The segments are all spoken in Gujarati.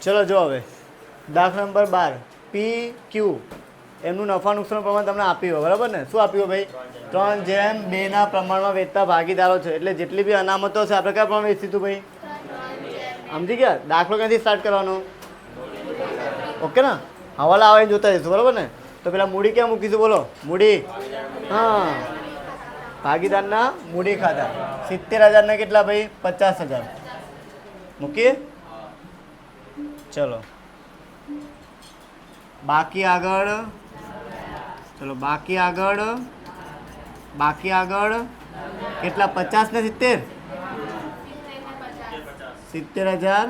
ચલો જો હવે દાખલા નંબર 12 પી ક્યુ એમનું નફા નુકસાન પ્રમાણ તમને આપ્યું હોય બરાબર ને? શું આપ્યું ભાઈ? 3:2 પ્રમાણમાં વેચતા ભાગીદારો છે. એટલે જેટલી બી અનામતો છે આપણે કયા પ્રમાણે વેચીશું ભાઈ? સમજી ગયા? દાખલો ક્યાંથી સ્ટાર્ટ કરવાનો? ઓકે ને? હવાલા આવે જોતા જઈશું બરાબર ને? તો પેલા મૂડી ક્યાં મૂકીશું બોલો? મૂડી હા ભાગીદારના મૂડી ખાતા 70,000 ને કેટલા ભાઈ? 50,000 મૂકીએ. ચલો બાકી આગળ, ચલો બાકી આગળ કેટલા? 50 ને 70? 70,000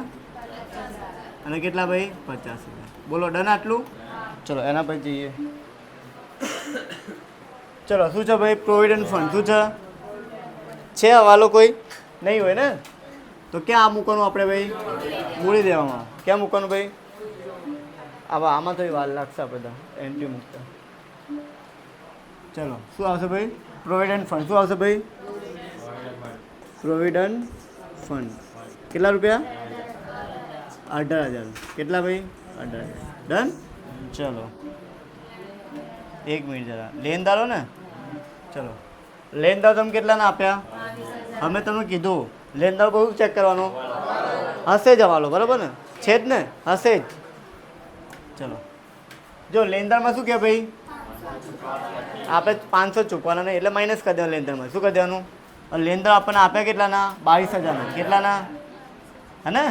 અને કેટલા ભાઈ? 50,000. બોલો ડન આટલું? ચલો એના પછી જઈએ. ચલો શું છે ભાઈ? Provident fund. શું છે હવાલો કોઈ નહીં હોય ને? તો ક્યાં આ મૂકવાનું આપણે ભાઈ? મૂડી દેવામાં. ક્યાં મૂકવાનું ભાઈ? આમાં તો વાર લાગશે આપણે એન્ટ્રી મૂકતા. ચલો શું આવશે ભાઈ? Provident fund. શું આવશે ભાઈ? Provident fund. કેટલા રૂપિયા? 18,000. કેટલા ભાઈ? 18,000. ડન. ચલો એક મિનિટ જરા લેનદારો ને. ચલો લેનદાર તમે કેટલાના આપ્યા? અમે તમને કીધું લેનદાર બહુ ચેક કરવાનો હશે જ હવાલો બરાબર ને? છે જ ને? હશે જ. ચલો જો લેનદારમાં શું કહે ભાઈ? આપણે 500 ચૂકવાના નહીં એટલે માઇનસ કરી દેવાનું લેનદારમાં. શું કરી દેવાનું? લેનદાર આપણને આપ્યા કેટલાના? 22,000. કેટલાના? હે ને?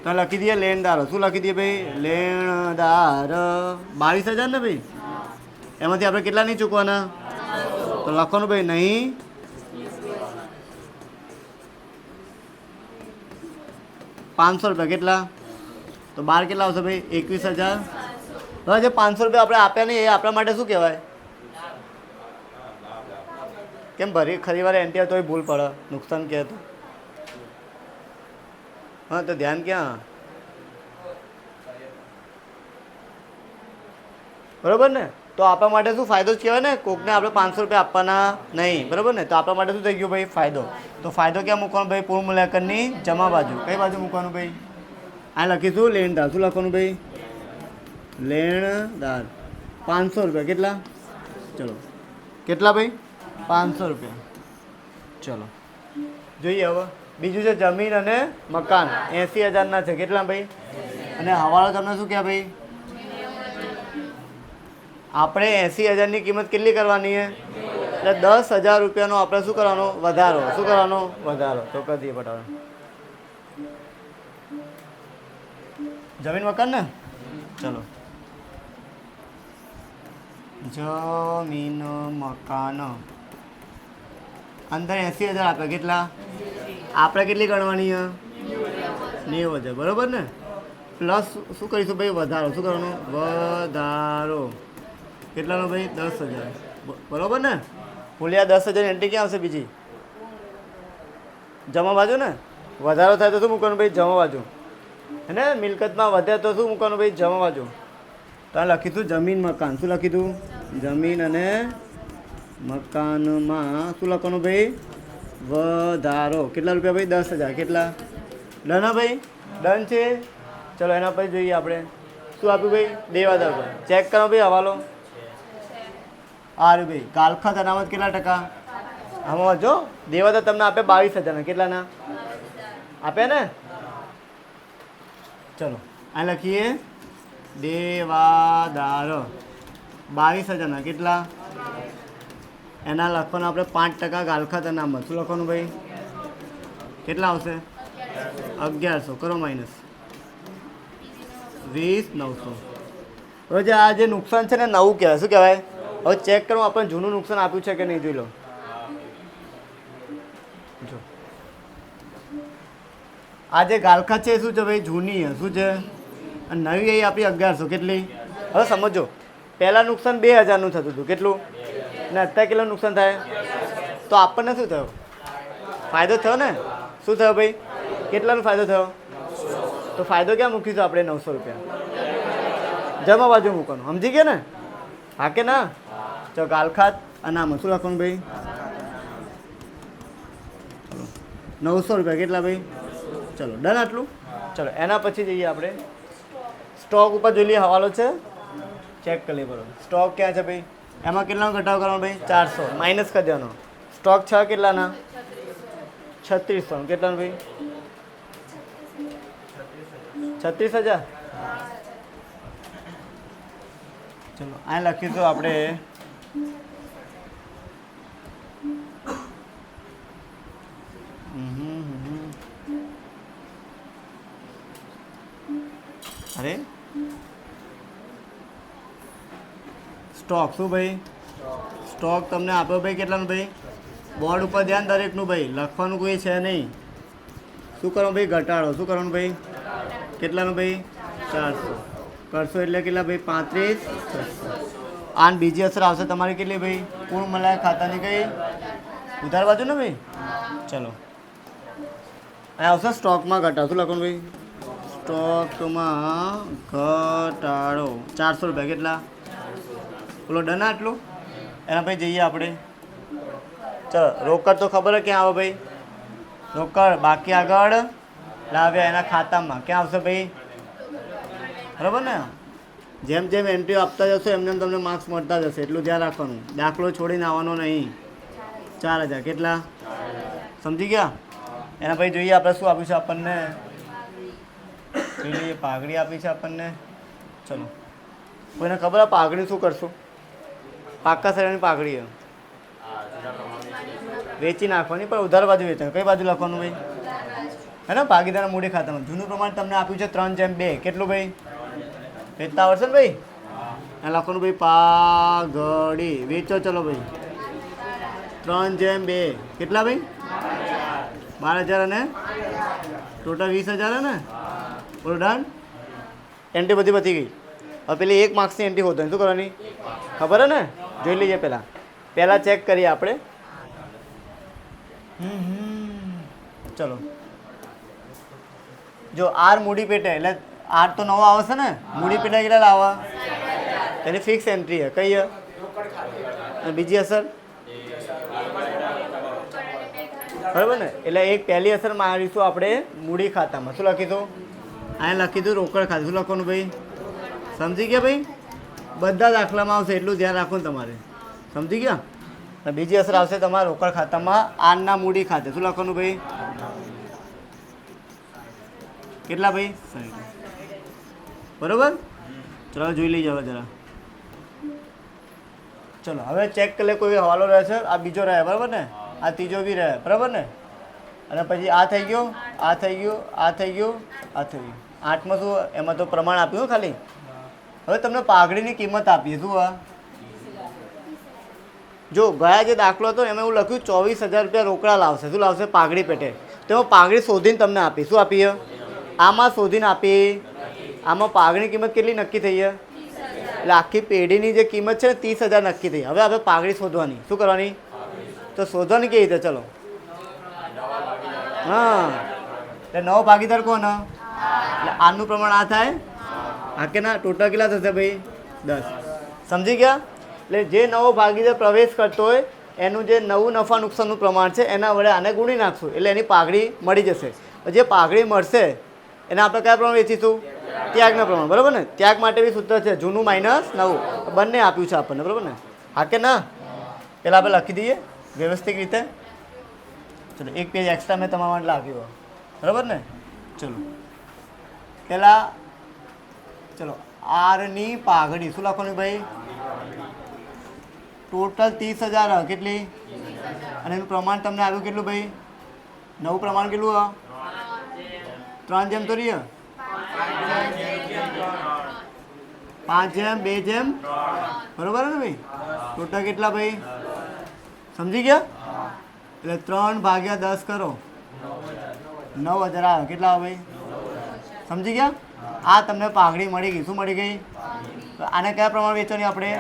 તો લખી દઈએ લેણદારો. શું લખી દઈએ ભાઈ? લેણદાર 22,000 ને ભાઈ? એમાંથી આપણે કેટલા નહીં ચૂકવાના? તો લખવાનું ભાઈ નહીં 500 રૂપિયા. કેટલા? તો 12 કેટલા આવશે ભાઈ? 21,000. હવે જે 500 રૂપિયા આપણે આપ્યા નહીં એ આપણા માટે શું કહેવાય? કેમ ભરી ખરી વાર એન્ટી તોય ભૂલ પડે નુકસાન કહે તો? હા તો ધ્યાન ક્યાં? બરાબર ને? તો આપણા માટે શું ફાયદો જ કહેવાય ને? કોકને આપણે 500 રૂપિયા આપવાના નહીં બરાબર ને? તો આપણા માટે શું થઈ ગયું ભાઈ? ફાયદો. તો ફાયદો ક્યાં મૂકવાનો ભાઈ? પૂર્વ મૂલ્યાંકનની જમા બાજુ. કઈ બાજુ મૂકવાનું ભાઈ? આ લખીશું લેણદાર. શું લખવાનું ભાઈ? લેણદાર 500 રૂપિયા. કેટલા? ચલો કેટલા ભાઈ? 500 રૂપિયા. ચલો જોઈએ હવે બીજું છે જમીન અને મકાન 80,000ના છે. કેટલા ભાઈ? અને હવાલો તમને શું કહે ભાઈ? આપણે 80,000ની કિંમત કેટલી કરવાની છે? એટલે 10,000 રૂપિયાનો આપણે શું કરવાનો? વધારો. શું કરવાનો? વધારો. તો કરી દઈએ ફટાફટ. જમીન મકાન ને? ચલો જમીન મકાન અંદર 80,000 આપે. કેટલા? આપણે કેટલી ગણવાની છે? 90,000 બરાબર ને? પ્લસ શું કરીશું ભાઈ? વધારો. શું કરવાનું? વધારો. કેટલાનો ભાઈ? 10,000 બરાબર ને? ભૂલ્યા 10,000 એન્ટ્રી ક્યાં આવશે? બીજી જમા બાજુ ને? વધારો થાય તો શું મૂકવાનું ભાઈ? જમા બાજુ. હે ને? મિલકતમાં વધે તો શું મૂકવાનું ભાઈ? જમા બાજુ. તો લખીશું જમીન મકાન. શું લખીશું? જમીન અને મકાનમાં શું લખવાનું ભાઈ? વધારો. કેટલા રૂપિયા ભાઈ? 10,000. કેટલા? ડન હા ભાઈ? ડન છે. ચલો એના પછી જોઈએ આપણે શું આપ્યું ભાઈ? દેવાદાર પર ચેક કરો ભાઈ હવાલો. હારું ભાઈ ગાલખાત અનામત કેટલા ટકા? આમાં જો દેવાદાર તમને આપે 22,000. કેટલાના આપ્યા ને? ચલો આ લખીએ દેવાદાર 22,000. કેટલા? એના લખવાનું આપણે 5% ગાલખાત અનામત. શું લખવાનું ભાઈ? કેટલા આવશે? 1100. કરો માઇનસ 20,900. હવે જે આ જે નુકસાન છે ને નવું કહેવાય. શું કહેવાય? હવે ચેક કરો આપણે જૂનું નુકસાન આપ્યું છે કે નહીં. જોઈ લો. જો આ જે ગાલખાત છે એ શું છે ભાઈ? જૂની છે. શું છે? અને નવી એ આપણી 1100. કેટલી? હવે સમજો પહેલાં નુકસાન 2,000નું થતું હતું. કેટલું? ને અત્યારે કેટલું નુકસાન થાય? તો આપણને શું થયું? ફાયદો થયો ને? શું થયો ભાઈ? કેટલાનો ફાયદો થયો? તો ફાયદો ક્યાં મૂકીશું આપણે? 900 રૂપિયા જમા બાજુ મૂકવાનું. સમજી ગયા ને? હા કે ના? તો ગાલખાત અનામત શું લખવાનું ભાઈ? 900 રૂપિયા. કેટલા ભાઈ? ચલો ડન આટલું. ચલો એના પછી જઈએ આપણે સ્ટોક ઉપર જોઈ લઈએ હવાલો છે, ચેક કરી લઈએ બરોબર. સ્ટોક ક્યાં છે ભાઈ? એમાં કેટલાનો ઘટાડો કરવાનો ભાઈ? 400 માઇનસ કરી દેવાનો. સ્ટોક 6 કેટલાના? 3600. કેટલાનો ભાઈ? 36,000. ચલો આ લખીશું આપણે અરે સ્ટોક શું ભાઈ? સ્ટોક તમને આપ્યો ભાઈ કેટલાનું ભાઈ? બોર્ડ ઉપર ધ્યાન દરેકનું ભાઈ, લખવાનું કોઈ છે નહીં. શું કરવાનું ભાઈ? ઘટાડો. શું કરવાનું ભાઈ? કેટલાનું ભાઈ? 400 કરશો એટલે કેટલા ભાઈ? 35,600. આન બીજી અસર આવશે તમારી કેટલી ભાઈ? પૂર્ણ મલાય ખાતાની કઈ ઉધાર બાજુ ને ભાઈ. ચલો અહીં આવશે સ્ટોકમાં ઘટાડો. શું લખવાનું ભાઈ? સ્ટોકમાં ઘટાડો 400 રૂપિયા. કેટલા? બોલો ડન આટલું? એના ભાઈ જઈએ આપણે. ચલો રોકડ તો ખબર ક્યાં આવે ભાઈ? રોકડ બાકી આગળ લાવ્યા એના ખાતામાં ક્યાં આવશે ભાઈ? બરાબર ને? જેમ જેમ એન્ટ્રી આપતા જશો એમને તમને માર્ક્સ મળતા જશે, એટલું ધ્યાન રાખવાનું. દાખલો છોડીને આવવાનો નહીં. 4,000. કેટલા? સમજી ગયા? એના ભાઈ જોઈએ આપણે શું આપ્યું છે આપણને. જોઈએ પાઘડી આપી છે આપણને. ચલો કોઈને ખબર આ પાઘડી શું કરશું? પાક્કા શરીરની પાઘડી વેચી નાખવાની, પણ ઉધાર બાજુ વેચાય. કઈ બાજુ લખવાનું ભાઈ? હે ને ભાગીદારના મૂડી ખાતામાં. જૂનું પ્રમાણ તમને આપ્યું છે 3:2. કેટલું ભાઈ? વેચતા આવડશે ને ભાઈ? આ લખવાનું ભાઈ પાઘડી વેચો. ચલો ભાઈ 3:2 કેટલા ભાઈ? 12,000 અને ટોટલ 20,000 ને. બોલો ડન. એન્ટ્રી બધી પતી ગઈ. હવે પેલી 1 માર્ક્સની એન્ટ્રી હોતો શું કરવાની ખબર હે ને? જોઈ લઈએ પહેલાં ચેક કરીએ આપણે. ચલો જો આર મૂડી પેટે એટલે આર તો નવો આવશે ને. મૂડી પેટે કેટલા લાવવા? એની ફિક્સ એન્ટ્રી હે. કઈ હે? અને બીજી અસર બરાબર ને? એટલે એક પહેલી અસર મારીશું આપણે મૂડી ખાતામાં. શું લખીશું? અહીંયા લખી દઉં રોકડ ખાતું. શું લખવાનું ભાઈ? સમજી ગયા ભાઈ? બધા દાખલામાં આવશે એટલું ધ્યાન રાખવું તમારે. સમજી ગયા? અને બીજી અસર આવશે તમારા રોકડ ખાતામાં આરના મૂડી ખાતે. શું લખવાનું ભાઈ? કેટલા ભાઈ? 60. બરાબર. ચલો જોઈ લઈએ હવે જરા. ચલો હવે ચેક કરી લે કોઈ હવાલો રહે છે. આ બીજો રહે બરાબર ને? આ ત્રીજો બી રહે બરાબર ને? અને પછી આ થઈ ગયો, આ થઈ ગયું, આ થઈ ગયું, આ થઈ ગયું. 8માં શું? એમાં તો પ્રમાણ આપ્યું ખાલી. હવે તમને પાઘડીની કિંમત આપીએ. શું આ જો ગયા જે દાખલો હતો એમાં એવું લખ્યું 24,000 રૂપિયા રોકડા લાવશે. શું લાવશે? પાઘડી પેટે. તો એમાં પાઘડી શોધીને તમને આપી. શું આપીએ? આમાં શોધીને આપી. આમાં પાઘડીની કિંમત કેટલી નક્કી થઈ છે? એટલે આખી પેઢીની જે કિંમત છે ને 30,000 નક્કી થઈ. હવે આપણે પાઘડી શોધવાની. શું કરવાની? તો શોધવાની કેવી રીતે? ચલો હા એટલે નવો ભાગીદાર કોણ? એટલે આનું પ્રમાણ આ થાય. હા કે ના? ટોટલ કેટલા થશે ભાઈ? 10. સમજી ગયા? એટલે જે નવો ભાગીદાર પ્રવેશ કરતો હોય એનું જે નવું નફા નુકસાનનું પ્રમાણ છે એના વડે આને ગુણી નાખશું એટલે એની પાઘડી મળી જશે. જે પાઘડી મળશે એને આપણે કયા પ્રમાણે વેચીશું? ત્યાગના પ્રમાણ. બરાબર ને? ત્યાગ માટે બી સૂત્ર છે જૂનું માઇનસ નવું. બંને આપ્યું છે આપણને. બરાબર ને? હા કે ના? પહેલાં આપણે લખી દઈએ વ્યવસ્થિત રીતે. ચલો એક પેજ એક્સ્ટ્રા મેં તમારા માટે લાવ્યું. બરાબર ને? ચલો પહેલાં ચલો આરની પાઘડી. શું લખવાનું ભાઈ? ટોટલ 30,000. કેટલી? અને એનું પ્રમાણ તમને આવ્યું કેટલું ભાઈ? નવું પ્રમાણ કેટલું? 3 જેમ તો રહી 5 જેમ 2 જેમ. બરાબર ને ભાઈ? ટોટલ કેટલા ભાઈ? સમજી ગયા? એટલે 3/10 કરો 9,000 આવે. કેટલા આવે ભાઈ? સમજી ગયા? આ તમને પાઘડી મળી ગઈ. શું મળી ગઈ? આને કયા પ્રમાણ વેચવાની આપણે?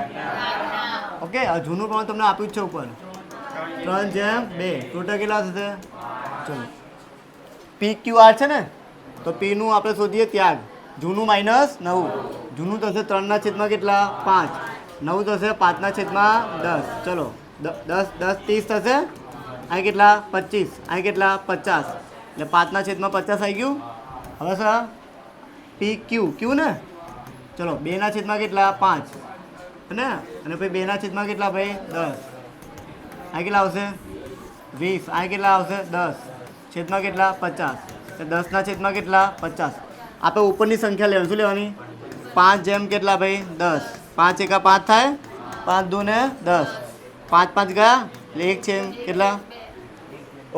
ઓકે જૂનું પ્રમાણ તમને આપ્યું જ છે ઉપર 3:2. ટોટલ કેટલા થશે? ચલો PQR છે ને તો પીનું આપણે શોધીએ ત્યાગ. જૂનું માઇનસ નવું. જૂનું થશે 3/5 કેટલા? 5. નવું થશે 5/10. ચલો 10 30 થશે. અહીં કેટલા? 25. અહીં કેટલા? 50. એટલે 5/50 આવી ગયું. હવે સર PQ ને ચલો 2 ના છેદમાં કેટલા 5 ને અને પછી 2 ના છેદમાં કેટલા ભાઈ 10 આ કેટલા આવશે 20 આ કેટલા આવશે 10 છેદમાં કેટલા 50 તો 10 ના છેદમાં કેટલા 50 આપણે ઉપરની સંખ્યા લેવાની શું લેવાની 5 જેમ કેટલા ભાઈ 10 5 એકા 5 થાય 5 દુ ને 10 5 5 ગયા એટલે 1 છે કેટલા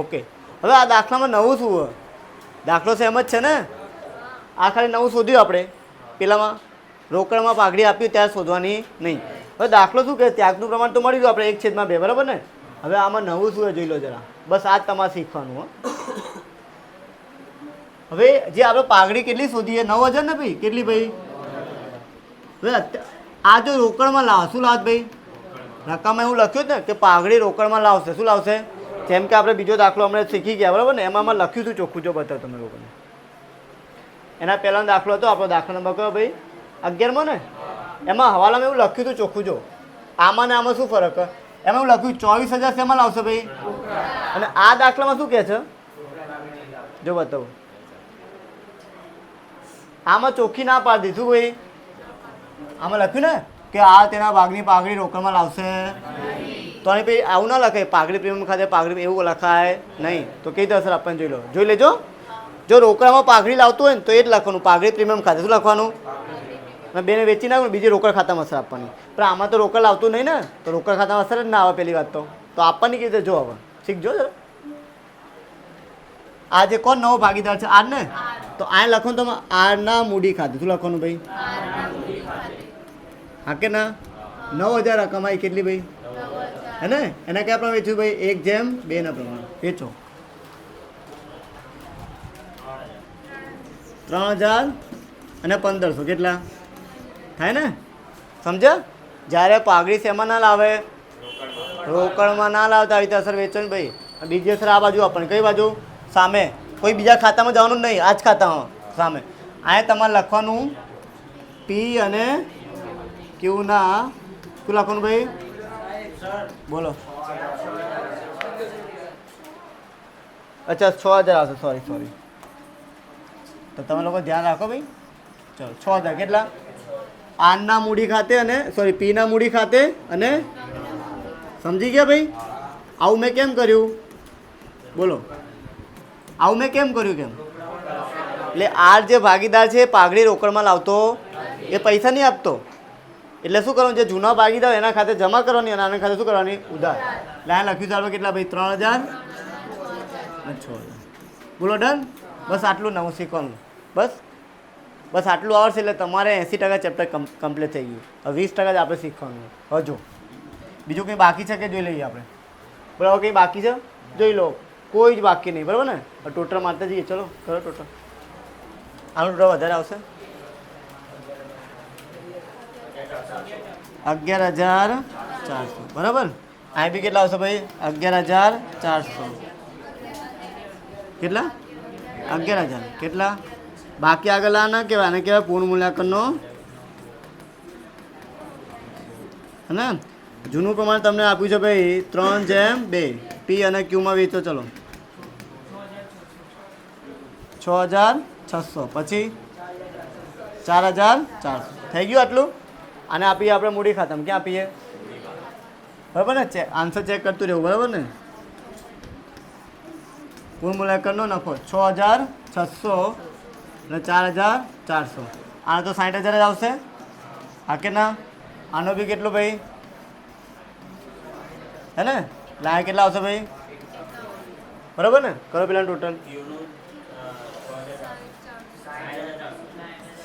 ઓકે હવે આ દાખલામાં નવું શું હોય દાખલો સેમ જ છે ને આ ખાલી નવું શોધ્યું આપણે પેલામાં રોકડમાં પાઘડી આપ્યું ત્યાં શોધવાની નહીં હવે દાખલો શું કહે ત્યાગનું પ્રમાણ તો મળી ગયું આપણે 1/2 બરાબર ને હવે આમાં નવું શું જોઈ લો જરા બસ આ જ તમારે શીખવાનું હો હવે જે આપણે પાઘડી કેટલી શોધીએ 9000 ને ભાઈ કેટલી ભાઈ હવે આ જો રોકડમાં લાવ શું લાવત ભાઈ રકમ એવું લખ્યું ને કે પાઘડી રોકડમાં લાવશે શું લાવશે જેમ કે આપણે બીજો દાખલો હમણાં શીખી ગયા બરાબર ને એમાં લખ્યું હતું ચોખ્ખું જો બતાવો તમે લોકોને એના પહેલાંનો દાખલો હતો આપણો દાખલો નંબર કયો ભાઈ 11માં ને એમાં હવાલામાં એવું લખ્યું હતું ચોખ્ખું જો આમાં ને આમાં શું ફરક એમાં એવું લખ્યું 24000 શેમાં લાવશે ભાઈ અને આ દાખલામાં શું કહે છે જો બતાવો આમાં ચોખ્ખી ના પાડી દીધું ભાઈ આમાં લખ્યું ને કે આ તેના ભાગની પાઘડી રોકડમાં લાવશે તો આની પછી આવું ના લખાય પાઘડી પ્રીમિયમ ખાતે પાઘડી એવું લખાય નહીં તો કઈ અસર આપણને જોઈ લેજો જો રોકડામાં પાઘડી લાવતું હોય ને તો એ જ લખવાનું પાઘડી પ્રીમિયમ ખાતે શું લખવાનું અને બેને વેચી નાખું બીજી રોકડ ખાતામાં અસર આપવાની પણ આમાં તો રોકડ લાવતું નહીં ને તો રોકડ ખાતામાં અસર જ ના આવે પહેલી વાત તો આપવાની કેવી રીતે જો હવે શીખજો જરા આ જે કોણ નવો ભાગીદાર છે આર ને તો આ લખવાનું તમે આરના મૂડી ખાતે શું લખવાનું ભાઈ હા કે ના 9000 કમાઈ કેટલી ભાઈ હે ને એના ક્યાં પ્રમાણે વેચ્યું ભાઈ 1/2 ના પ્રમાણે વેચો 3000 અને 1500 કેટલા થાય ને સમજ્યા જ્યારે પાઘડી શેમાં ના લાવે રોકડમાં ના લાવતા આવી રીતે અસર વેચો ને ભાઈ બીજી અસર આ બાજુ આપણને કઈ બાજુ સામે કોઈ બીજા ખાતામાં જવાનું નહીં આ જ ખાતામાં સામે આ તમારે લખવાનું પી અને ક્યુ ના શું લખવાનું ભાઈ બોલો અચ્છા 6000 આવશે સોરી તો તમે લોકો ધ્યાન રાખો ભાઈ ચલો 6000 કેટલા આરના મૂડી ખાતે અને પીના મૂડી ખાતે અને સમજી ગયા ભાઈ આવું મેં કેમ કર્યું બોલો આવું મેં કેમ કર્યું કેમ એટલે આર જે ભાગીદાર છે પાઘડી રોકડમાં લાવતો એ પૈસા નહીં આપતો એટલે શું કરવાનું જે જૂના ભાગીદાર એના ખાતે જમા કરવાની અને આના ખાતે શું કરવાની ઉધાર એટલે આ લખ્યું ચાલો કેટલા ભાઈ 3000 અને 6000 બોલો ડન બસ આટલું નવું શીખવાનું બસ આટલું આવડશે એટલે તમારે 80% ચેપ્ટર કમ્પ્લીટ થઈ ગયું હવે 20% જ આપણે શીખવાનું હજુ બીજું કંઈ બાકી છે કે જોઈ લઈએ આપણે બરાબર કંઈ બાકી છે જોઈ લો કોઈ જ બાકી નહીં બરાબર ને ટોટલ મારતા જઈએ ચલો કરો ટોટલ આનું ટોટલ વધારે આવશે 11400 બરાબર આ બી કેટલા આવશે ભાઈ 11400 કેટલા 11000 કેટલા બાકી આગળ ના કહેવાય આને કહેવાય પૂર્ણ મૂલ્યાંકનનો હે જૂનું પ્રમાણ તમને આપ્યું છે ભાઈ 3/2 પી અને ક્યુમાં વેચો ચલો 6600 પછી 4400 થઈ ગયું આટલું આને આપીએ આપણે મૂડી ખાતામાં ક્યાં આપીએ બરાબર ને આન્સર ચેક કરતું રહેવું બરાબર ને પૂર્ણ મૂલ્યાંકનનો નફો 6600 અને 4400 આનો તો 60000 જ આવશે હા કે ના આનો બી કેટલો ભાઈ હે ને લાય કેટલા આવશે ભાઈ બરાબર ને કરો પેલા ટોટલ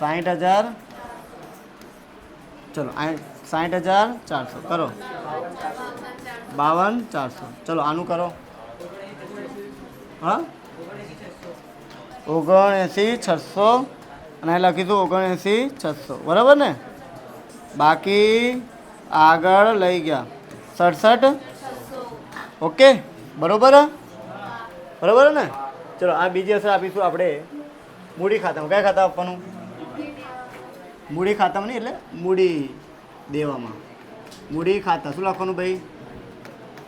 60000 ચલો 60400 કરો 52400 ચલો આનું કરો હા 79600 અને લખીશું 79600 બરાબર ને બાકી આગળ લઈ ગયા 67 ઓકે બરાબર ને ચલો આ બીજી અસર આપીશું આપણે મૂડી ખાતામાં કયા ખાતા આપવાનું મૂડી ખાતામાં નહીં એટલે મૂડી દેવામાં મૂડી ખાતા શું લખવાનું ભાઈ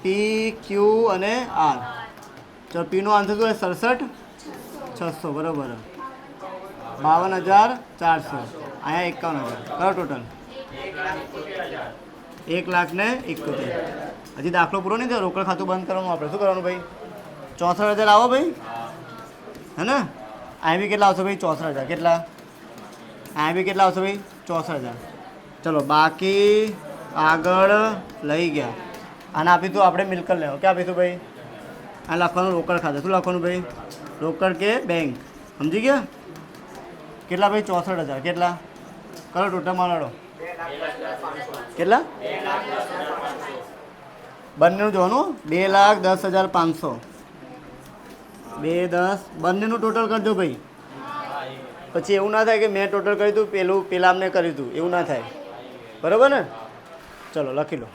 પી ક્યુ અને આર ચલો પીનો આન્સર શું હોય 67600 બરાબર 52400 અહીંયા 51,000 કરો ટોટલ 1,71,000. હજી દાખલો પૂરો નહીં થયો. રોકડ ખાતું બંધ કરવાનું આપણે શું કરવાનું ભાઈ? 64,000 આવો ભાઈ, હે ને? અહીં બી કેટલા આવશે ભાઈ? 64,000. કેટલા? અહીં બી કેટલા આવશે ભાઈ? 64,000. ચલો બાકી આગળ લઈ ગયા. આને આપીશું આપણે મિલકત લેવો. ક્યાં આપીશું ભાઈ? આ લખવાનું રોકડ ખાતું. શું લખવાનું ભાઈ? રોકડ કે બેંક. સમજી ગયા? કેટલા ભાઈ? 64,000. કેટલા કરો ટોટલ મારો? કેટલા? બંનેનું જોવાનું. 2,10,500. 2,10,000 બંનેનું ટોટલ કરજો ભાઈ. પછી એવું ના થાય કે મેં ટોટલ કર્યું હતું પેલા અમને કર્યું હતું, એવું ના થાય. બરાબર ને? ચલો લખી લો.